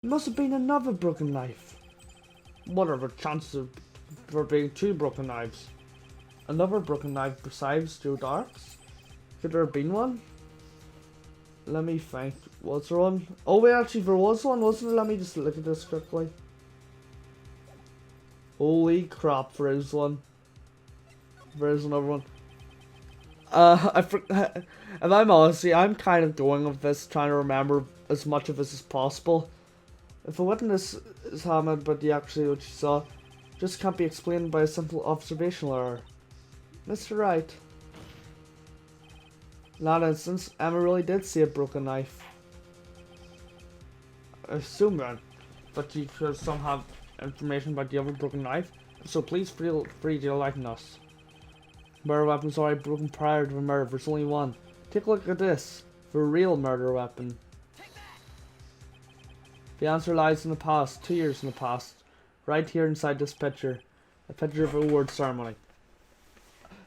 It must have been another broken knife. What are the chances of there being 2 broken knives? Another broken knife besides Joe Dark's? Could there have been one? Let me think. Was there one? Oh wait, actually there was one, wasn't there? Let me just look at this quickly. Holy crap, there is one. There is another one. If I'm honest, I'm kind of going with this, trying to remember as much of this as possible. If a witness is hammered but actually what she saw just can't be explained by a simple observational error. Mr. Wright. In that instance, Emma really did see a broken knife. I assume then that you could somehow have information about the other broken knife, so please feel free to enlighten us. Murder weapon's already broken prior to the murder, there's only one. Take a look at this, the real murder weapon. The answer lies in the past, 2 years in the past, right here inside this picture. A picture of a award ceremony.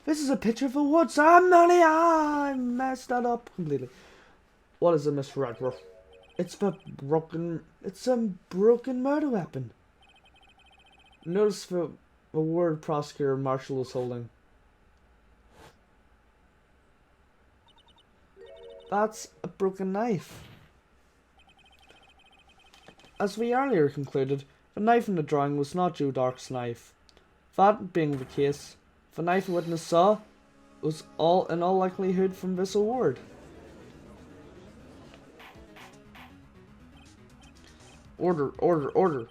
This is a picture of a award ceremony! I messed that up completely. What is it, Mr. Redworth? It's a broken murder weapon. Notice the award prosecutor Marshall is holding. That's a broken knife. As we earlier concluded, the knife in the drawing was not Joe Dark's knife. That being the case, the knife a witness saw was in all likelihood from this award. Order.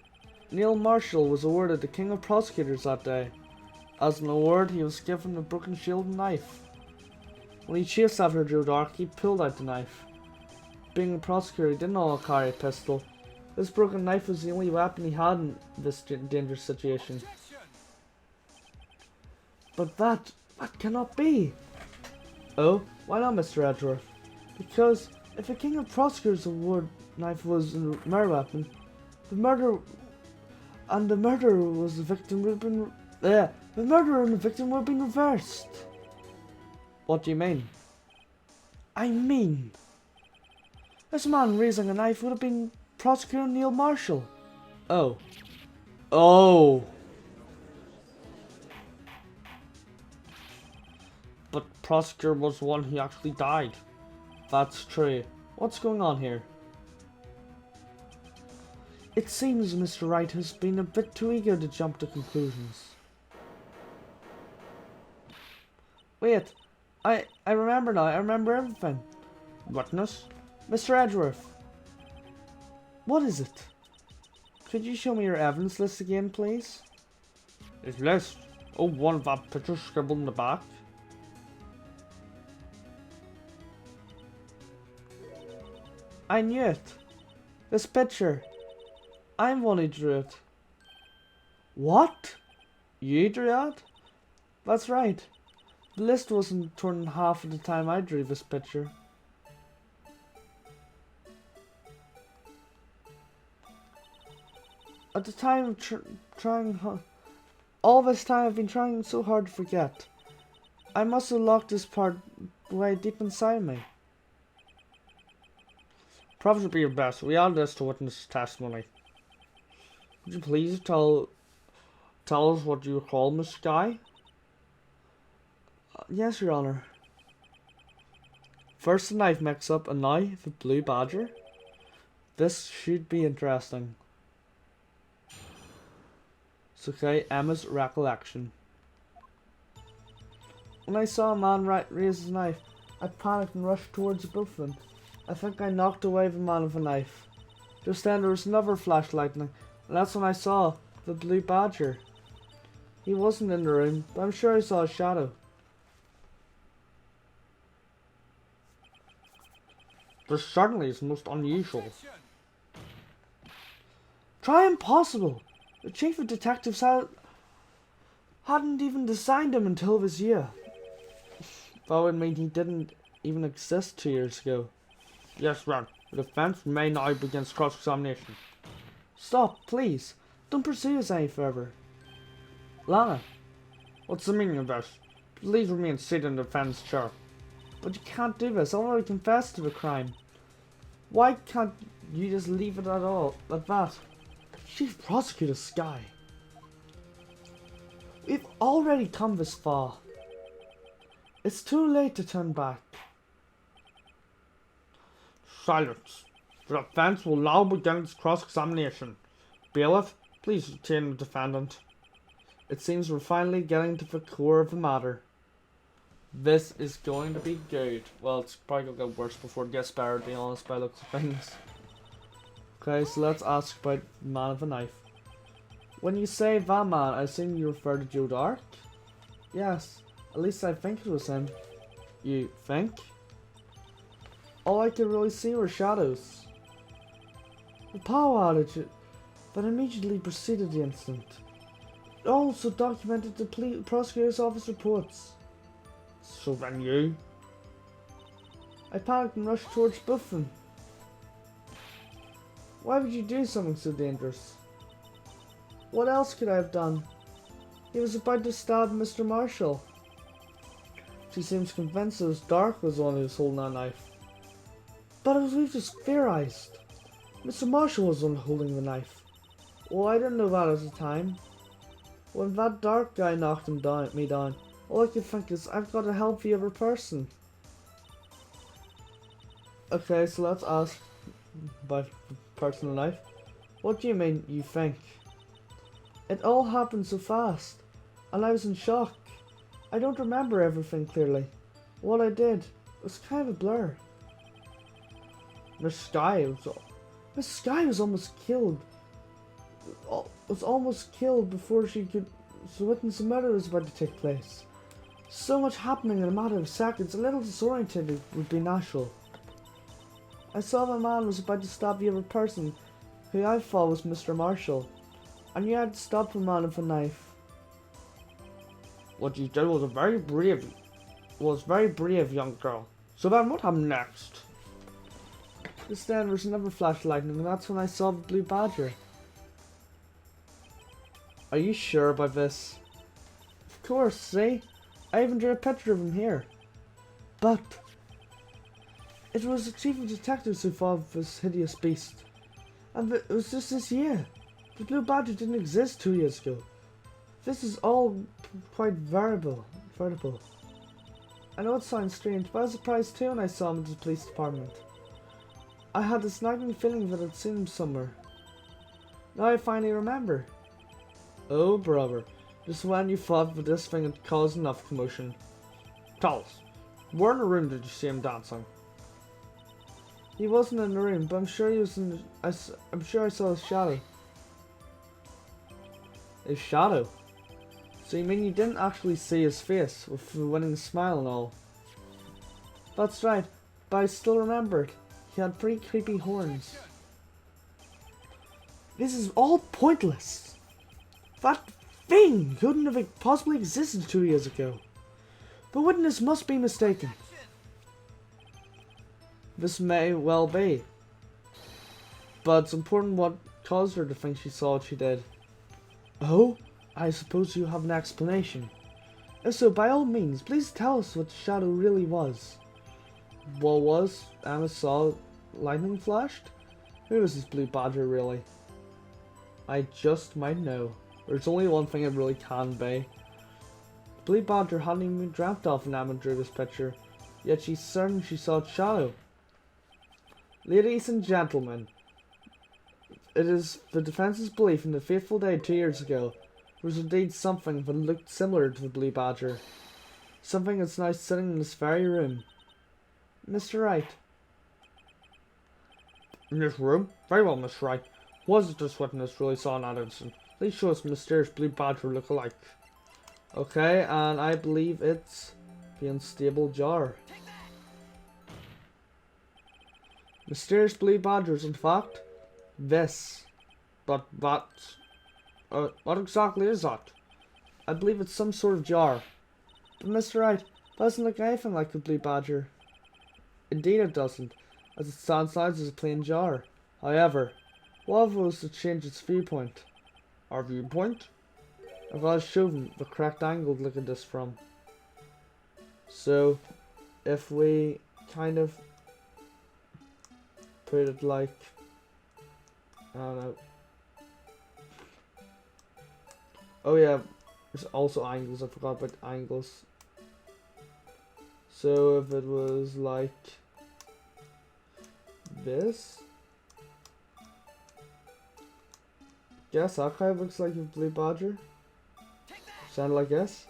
Neil Marshall was awarded the King of Prosecutors that day. As an award, he was given a broken shield and knife. When he chased after Joe Dark, he pulled out the knife. Being a prosecutor, he didn't all carry a pistol. This broken knife was the only weapon he had in this dangerous situation. But that cannot be. Oh, why not, Mr. Edgeworth? Because if a King of Prosecutors award knife was a murder weapon, the murderer and the victim would have been reversed. What do you mean? I mean, this man raising a knife would have been Prosecutor Neil Marshall. Oh. But Prosecutor was the one who actually died. That's true. What's going on here? It seems Mr. Wright has been a bit too eager to jump to conclusions. Wait, I remember now. I remember everything. Witness? Mr. Edgeworth. What is it? Could you show me your evidence list again, please? His list? Oh, one of that picture scribbled in the back. I knew it. This picture. I'm the one who drew it. What? You drew that? That's right. The list wasn't torn in half at the time I drew this picture. At the time of all this time I've been trying so hard to forget. I must have locked this part away deep inside me. Probably be your best. We add this to witness testimony. Would you please tell us what you recall, Miss Skye? Yes, Your Honor. First the knife mix-up and now the blue badger. This should be interesting. It's okay, Emma's recollection. When I saw a man raise his knife, I panicked and rushed towards both of them. I think I knocked away the man with a knife. Just then there was another flash of lightning, and that's when I saw the blue badger. He wasn't in the room, but I'm sure I saw a shadow. This certainly is most unusual. Try impossible! The chief of detectives hadn't even designed him until this year. That would mean he didn't even exist 2 years ago. Yes, Ron. The defense may now begin cross-examination. Stop, please. Don't pursue us any further. Lana. What's the meaning of this? Please remain seated in the defense chair. But you can't do this. I already confessed to the crime. Why can't You just leave it at that. Chief Prosecutor Skye. We've already come this far. It's too late to turn back. Silence. The defense will now begin its cross-examination. Bailiff, please detain the defendant. It seems we're finally getting to the core of the matter. This is going to be good. Well, it's probably going to get worse before it gets better, to be honest, by the looks of things. Okay, so let's ask about the man with a knife. When you say that man, I assume you refer to Joe Dark? Yes, at least I think it was him. You think? All I could really see were shadows. The power outage that immediately preceded the incident. It also documented the prosecutor's office reports. So then you? I panicked and rushed towards both of them. Why would you do something so dangerous? What else could I have done? He was about to stab Mr. Marshall. She seems convinced it was Dark was the one who was holding that knife. But as we've just theorized, Mr. Marshall was the one holding the knife. Well, I didn't know that at the time. When that Dark guy knocked me down, all I could think is, I've got to help the other person. Okay, so let's ask about the personal knife. What do you mean, you think? It all happened so fast, and I was in shock. I don't remember everything clearly. What I did was kind of a blur. Miss Skye was almost killed. Was almost killed before she could witness the murder was about to take place. So much happening in a matter of seconds, a little disoriented would be natural. I saw the man was about to stab the other person, who I thought was Mr. Marshall. I knew I had to stop the man with a knife. What you did was very brave, young girl. So then what happened next? Just then there was another flash of lightning, and that's when I saw the blue badger. Are you sure about this? Of course, see? I even drew a picture of him here. But it was the chief of detectives who fought this hideous beast. And it was just this year. The blue badger didn't exist 2 years ago. This is all quite veritable. I know it sounds strange, but I was surprised too when I saw him at the police department. I had this nagging feeling that I'd seen him somewhere. Now I finally remember. Oh brother, just when you thought that this thing had caused enough commotion. Tell us, where in the room did you see him dancing? He wasn't in the room, but I'm sure he was in. I'm sure I saw his shadow. His shadow? So you mean you didn't actually see his face with the winning smile and all? That's right, but I still remember it. He had pretty creepy horns. This is all pointless. That thing couldn't have possibly existed 2 years ago. The witness must be mistaken. This may well be. But it's important what caused her to think she saw what she did. Oh, I suppose you have an explanation. If so, by all means, please tell us what the shadow really was. What was? Emma saw lightning flashed? Who is this blue badger really? I just might know. There's only one thing it really can be. Blue badger hadn't even been dreamt of when Emma drew this picture, yet she's certain she saw its shadow. Ladies and gentlemen, it is the defence's belief in the fateful day 2 years ago there was indeed something that looked similar to the blue badger. Something that's now sitting in this very room. Mr. Wright. In this room? Very well, Miss Wright. Was it this witness really saw in that incident? Please show us mysterious blue badger look-alike. Okay, and I believe it's the unstable jar. Mysterious blue badgers, in fact, this. But that... what exactly is that? I believe it's some sort of jar. But Mr. Wright, that doesn't look anything like a blue badger. Indeed it doesn't, as it stands out as a plain jar. However, what if it was to change its viewpoint? Our viewpoint? I've got to show them the correct angle to look at this from. So, if we kind of put it like I don't know. Oh yeah, there's also angles. I forgot about angles. So if it was like this, guess that kind of looks like a blue badger. Sound like yes.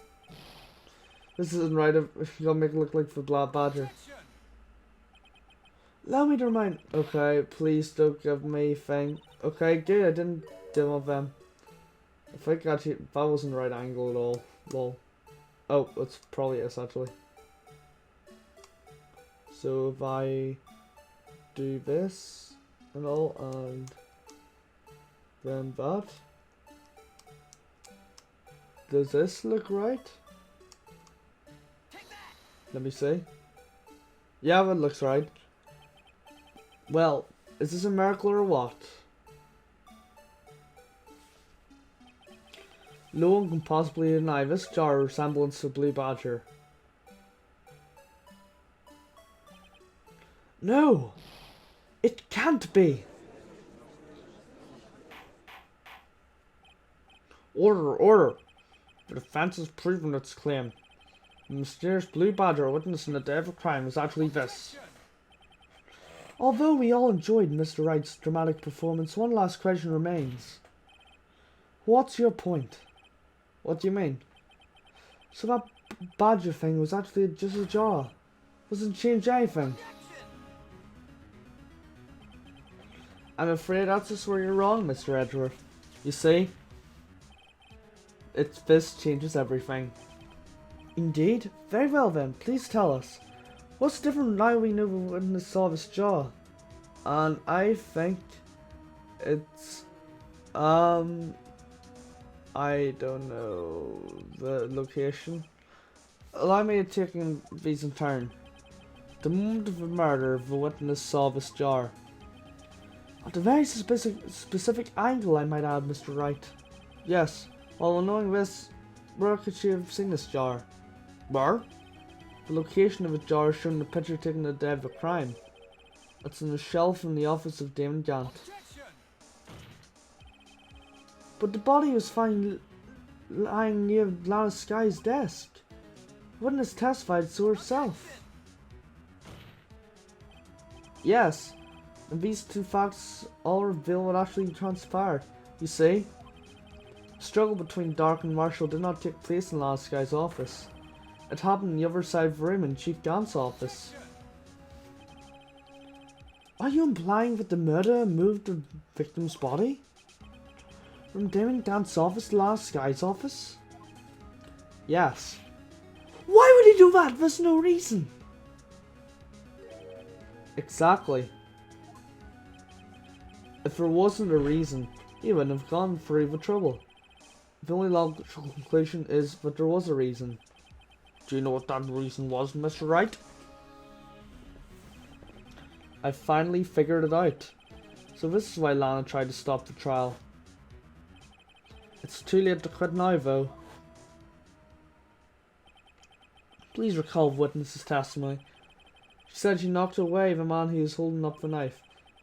This isn't right. If you're gonna make it look like the black badger. Allow me to remind. Okay, please don't give me thing. Okay, good. I didn't demo them. I think actually that wasn't the right angle at all. Lol. Oh, it's probably is actually. So if I do this and all, and then that, does this look right? Let me see. Yeah, it looks right. Well, is this a miracle or what? No one can possibly deny this jar resemblance to Blue Badger. No! It can't be! Order, order! The defense has proven its claim. The mysterious Blue Badger witnessing the day of a crime is actually this. Although we all enjoyed Mr. Wright's dramatic performance, one last question remains. What's your point? What do you mean? So that badger thing was actually just a jar. Doesn't change anything. I'm afraid that's just where you're wrong, Mr. Edgeworth. You see? This changes everything. Indeed? Very well then, please tell us. What's different now we know when we saw this jar? And I think it's I don't know the location. Allow me to take these in turn. The moment of the murder, the witness saw this jar. At a very specific angle, I might add, Mr. Wright. Yes, while knowing this, where could she have seen this jar? Where? The location of the jar is shown in the picture taken the day of the crime. It's on a shelf in the office of Damon Gant. But the body was found lying near Lana Skye's desk. The witness testified so herself. Yes, and these two facts all reveal what actually transpired. You see, the struggle between Dark and Marshall did not take place in Lana Skye's office. It happened in the other side of the room in Chief Gant's office. Are you implying that the murderer moved the victim's body from Damon Gant's office to Lana Skye's office? Yes. Why would he do that? There's no reason. Exactly. If there wasn't a reason, he wouldn't have gone through the trouble. The only logical conclusion is that there was a reason. Do you know what that reason was, Mr. Wright? I finally figured it out. So this is why Lana tried to stop the trial. It's too late to quit now, though. Please recall the witness's testimony. She said she knocked away the man who was holding up the knife.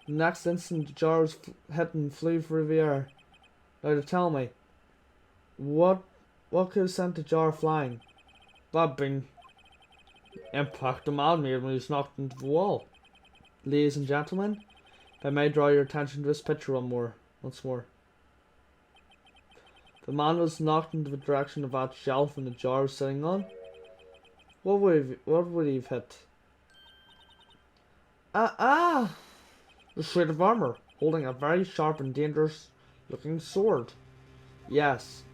The next instant, the jar was hit and flew through the air. Now to tell me, what could have sent the jar flying? That being impact the man made when he was knocked into the wall. Ladies and gentlemen, if I may draw your attention to this picture once more. The man was knocked into the direction of that shelf and the jar was sitting on. What would he have hit? The suit of armor, holding a very sharp and dangerous looking sword. Yes.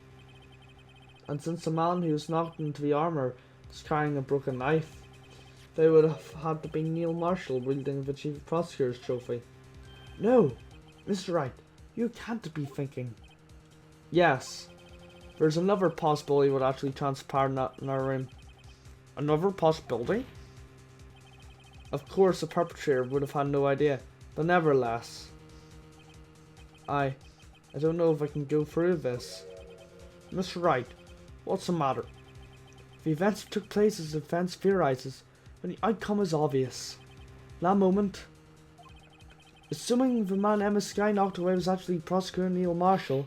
And since the man who was knocked into the armor was carrying a broken knife, they would have had to be Neil Marshall wielding the Chief Prosecutor's trophy. No, Mr. Wright, you can't be thinking. Yes, there's another possibility what actually transpired in our room. Another possibility? Of course, the perpetrator would have had no idea, but nevertheless. I don't know if I can go through this. Mr. Wright, what's the matter? The events that took place as the defense theorizes, and the outcome is obvious. That moment, Assuming the man Emma Skye knocked away was actually Prosecutor Neil Marshall,